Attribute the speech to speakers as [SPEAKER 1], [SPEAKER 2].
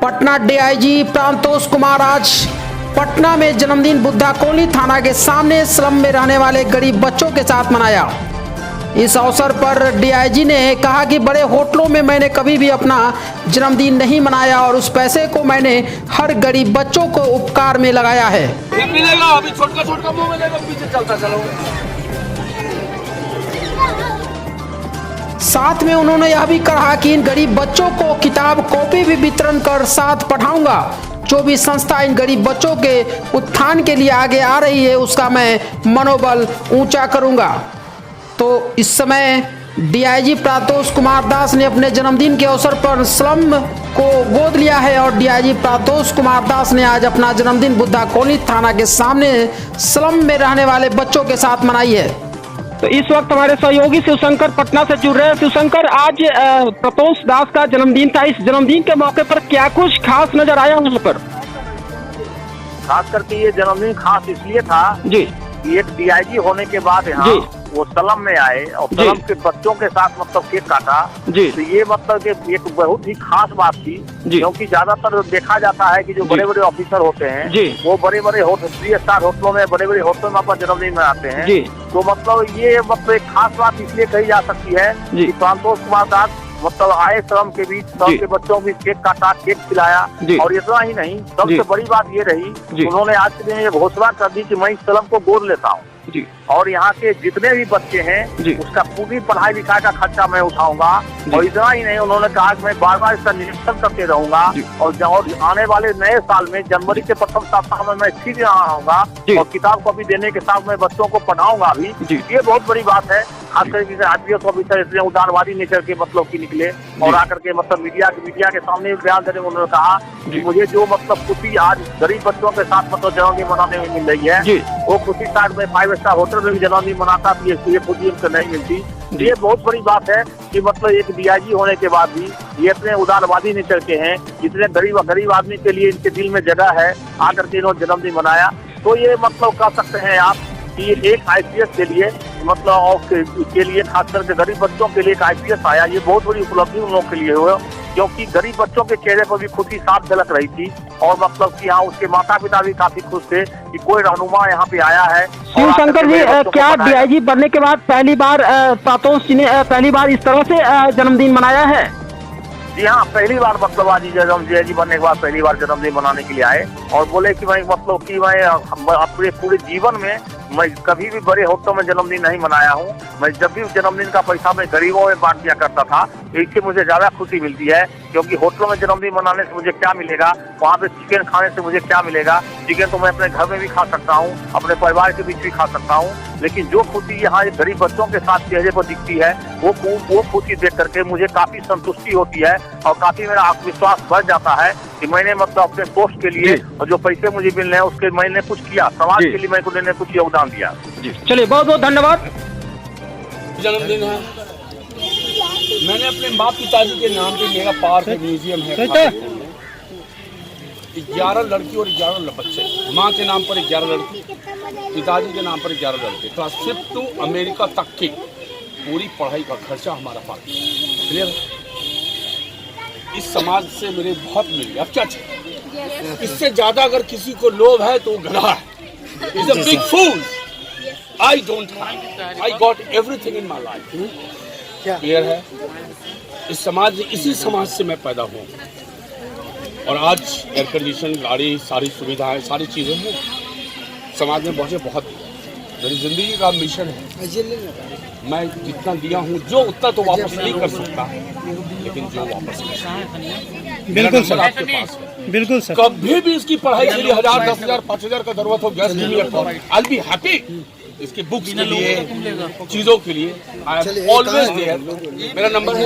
[SPEAKER 1] Patna DIG प्रांतोष Kumar आज पटना में जन्मदिन बुद्धा कॉलोनी थाना के सामने स्लम में रहने वाले गरीब बच्चों के साथ मनाया। इस अवसर पर डीआईजी ने कहा कि बड़े होटलों में मैंने कभी भी अपना जन्मदिन नहीं मनाया और उस पैसे को मैंने हर गरीब बच्चों को उपकार में लगाया है।
[SPEAKER 2] मिलेगा अभी छोटा मुंह मिलेगा, पीछे चलता चलो।
[SPEAKER 1] साथ में उन्होंने यह भी कहा कि इन गरीब बच्चों को किताब कॉपी भी वितरण कर साथ पढ़ाऊंगा। जो भी संस्था इन गरीब बच्चों के उत्थान के लिए आगे आ रही है उसका मैं मनोबल ऊंचा करूंगा। तो इस समय डीआईजी प्रातोष कुमार दास ने अपने जन्मदिन के अवसर पर स्लम को गोद लिया है और डीआईजी प्रातोष कुमार दास ने आज अपना जन्मदिन बुद्धा कॉलोनी थाना के सामने स्लम में रहने वाले बच्चों के साथ मनाई है। तो इस वक्त हमारे सहयोगी शिवशंकर पटना से जुड़ रहे हैं। शिवशंकर, आज प्रातोष दास का जन्मदिन था। इस जन्मदिन के मौके पर क्या कुछ खास नजर आया वहाँ पर?
[SPEAKER 3] खास करके ये जन्मदिन खास इसलिए था
[SPEAKER 1] जी
[SPEAKER 3] कि एक डीआईजी होने के बाद यहाँ वो सलम में आए और सलम के बच्चों के साथ मतलब केक काटा जी। तो ये मतलब कि एक बहुत ही खास बात थी, क्योंकि ज्यादातर देखा जाता है कि जो बड़े बड़े ऑफिसर होते हैं वो बड़े बड़े 3 स्टार होटलों में बड़े बड़े होटलों में अपना जन्मदिन मनाते हैं। तो मतलब ये मतलब एक खास बात इसलिए कही जा सकती है कि प्रांतोष कुमार दास मतलब आए सलम के बीच, सलम के बच्चों को केक काटा, केक खिलाया और इतना ही नहीं, सबसे बड़ी बात ये रही उन्होंने आज के दिन ये घोषणा कर दी कि मैं इस सलम को गोद लेता हूँ और यहाँ के जितने भी बच्चे हैं उसका पूरी पढ़ाई लिखाई का खर्चा मैं उठाऊंगा। और इतना ही नहीं, उन्होंने कहा कि मैं बार बार इसका निरीक्षण करते रहूंगा और आने वाले नए साल में जनवरी के प्रथम सप्ताह में मैं फिर यहाँ आऊंगा और किताब कॉपी देने के साथ मैं बच्चों को पढ़ाऊंगा भी। ये बहुत बड़ी बात है। खास करके आईपीएस ऑफिसर इसलिए उदारवादी नेचर के मतलब की निकले और आकर के मतलब मीडिया के सामने बयान देने में उन्होंने कहा कि मुझे जो मतलब खुशी आज गरीब बच्चों के साथ मतलब जन्मदिन मनाने में मिल रही है वो खुशी शायद मैं 5 स्टार होटल में भी जन्मदिन मनाता तो ये खुशी उनको नहीं मिलती। ये बहुत बड़ी बात है कि मतलब एक डीआईजी होने के बाद भी ये इतने उदारवादी नेचर के हैं, जितने गरीब आदमी के लिए इनके दिल में जगह है, आकर के इन्होंने जन्मदिन मनाया। तो ये मतलब कह सकते हैं आप कि एक आईपीएस के लिए मतलब के लिए खास करके गरीब बच्चों के लिए एक आईपीएस आया, ये बहुत बड़ी उपलब्धि उन लोगों के लिए हुआ, क्योंकि गरीब बच्चों के चेहरे पर भी खुशी साफ झलक रही थी और मतलब कि यहाँ उसके माता पिता भी काफी खुश थे कि कोई रहनुमा यहाँ पे आया है।
[SPEAKER 1] शिवशंकर जी, क्या डीआईजी बनने के बाद पहली बार प्रातोष जी ने पहली बार इस तरह से जन्मदिन मनाया है?
[SPEAKER 3] जी हाँ, पहली बार मतलब आज डीआईजी बनने के बाद पहली बार जन्मदिन मनाने के लिए आए और बोले कि मैं मतलब कि मैं अपने पूरे जीवन में मैं कभी भी बड़े होटलों में जन्मदिन नहीं मनाया हूँ। मैं जब भी जन्मदिन का पैसा मैं गरीबों में बांट दिया करता था, इससे मुझे ज्यादा खुशी मिलती है, क्योंकि होटलों में जन्मदिन मनाने से मुझे क्या मिलेगा, वहाँ पे चिकन खाने से मुझे क्या मिलेगा। चिकन तो मैं अपने घर में भी खा सकता हूँ, अपने परिवार के बीच भी खा सकता हूँ, लेकिन जो खुशी यहाँ गरीब बच्चों के साथ चेहरे पर दिखती है वो खुशी देख करके मुझे काफी संतुष्टि होती है और काफी मेरा आत्मविश्वास बढ़ जाता है कि मैंने मतलब अपने पोस्ट के लिए और जो पैसे मुझे मिल रहे हैं उसके मैंने कुछ किया, समाज के लिए मैंने कुछ योगदान दिया।
[SPEAKER 1] चलिए, बहुत बहुत धन्यवाद।
[SPEAKER 2] जन्मदिन है, मैंने अपने बाप पिताजी के नाम पे मेरा पार्क म्यूजियम है, 11 लड़की और 11 बच्चे, माँ के नाम पर 11 लड़की, पिताजी के नाम पर 11 लड़के, क्लास 5 टू अमेरिका तक की पूरी पढ़ाई का खर्चा हमारा पार्क। क्लियर? इस समाज से मेरे बहुत मिली। अब क्या चाहिए? इससे ज्यादा अगर किसी को लोभ है तो गधा है। He's a big fool. I don't have. I got everything in my life. Clear है? इसी समाज से मैं पैदा हुआ और आज एयर कंडीशन गाड़ी, सारी सुविधाएं, सारी चीजें हैं। समाज में बहुत मेरी जिंदगी का मिशन है। मैं जितना दिया हूँ, जो उतना तो वापस नहीं कर सकता, लेकिन जो वापस
[SPEAKER 1] बिल्कुल सर,
[SPEAKER 2] आपके पास है।
[SPEAKER 1] बिल्कुल सर,
[SPEAKER 2] कभी भी इसकी पढ़ाई के लिए 1000, 10,000, 5,000 का जरूरत हो, गैस के लिए आई बी हैप्पी। इसके बुक्स के लिए, चीजों के लिए आई एम ऑलवेज देयर। मेरा नंबर है